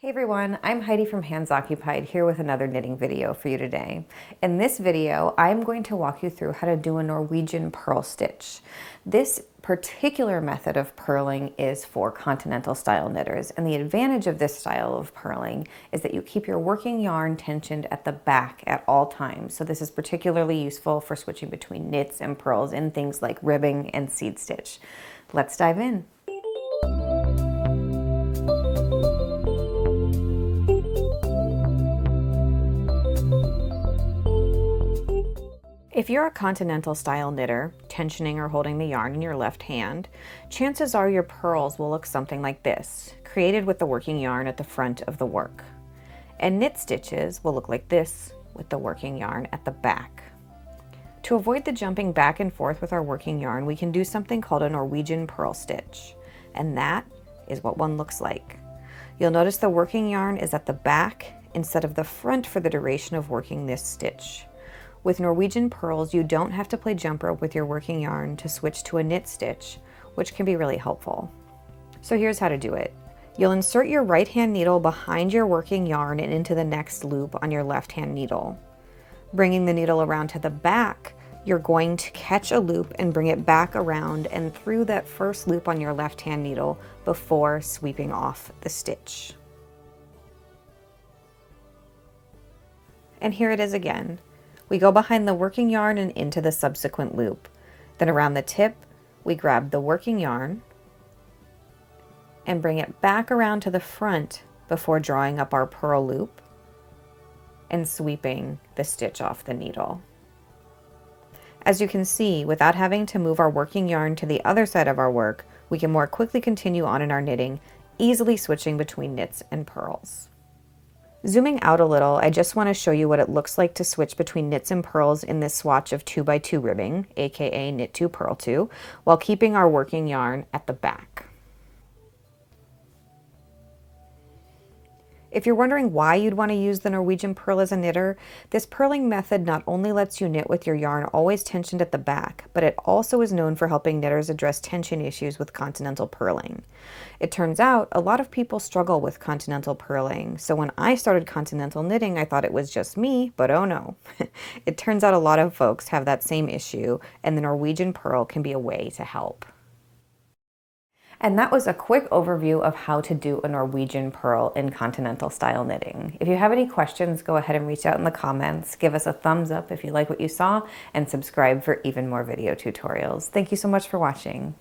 Hey everyone, I'm Heidi from Hands Occupied here with another knitting video for you today. In this video, I'm going to walk you through how to do a Norwegian purl stitch. This particular method of purling is for continental style knitters, and the advantage of this style of purling is that you keep your working yarn tensioned at the back at all times. So this is particularly useful for switching between knits and purls in things like ribbing and seed stitch. Let's dive in. If you're a continental style knitter, tensioning or holding the yarn in your left hand, chances are your purls will look something like this, created with the working yarn at the front of the work. And knit stitches will look like this with the working yarn at the back. To avoid the jumping back and forth with our working yarn, we can do something called a Norwegian purl stitch. And that is what one looks like. You'll notice the working yarn is at the back instead of the front for the duration of working this stitch. With Norwegian purls, you don't have to play jump rope with your working yarn to switch to a knit stitch, which can be really helpful. So here's how to do it. You'll insert your right hand needle behind your working yarn and into the next loop on your left hand needle. Bringing the needle around to the back, you're going to catch a loop and bring it back around and through that first loop on your left hand needle before sweeping off the stitch. And here it is again. We go behind the working yarn and into the subsequent loop. Then around the tip, we grab the working yarn and bring it back around to the front before drawing up our purl loop and sweeping the stitch off the needle. As you can see, without having to move our working yarn to the other side of our work, we can more quickly continue on in our knitting, easily switching between knits and purls. Zooming out a little, I just want to show you what it looks like to switch between knits and purls in this swatch of 2x2 ribbing, aka knit 2 purl 2, while keeping our working yarn at the back. If you're wondering why you'd want to use the Norwegian purl as a knitter, this purling method not only lets you knit with your yarn always tensioned at the back, but it also is known for helping knitters address tension issues with continental purling. It turns out a lot of people struggle with continental purling, so when I started continental knitting, I thought it was just me, but oh no. It turns out a lot of folks have that same issue, and the Norwegian purl can be a way to help. And that was a quick overview of how to do a Norwegian purl in continental style knitting. If you have any questions, go ahead and reach out in the comments. Give us a thumbs up if you like what you saw, and subscribe for even more video tutorials. Thank you so much for watching.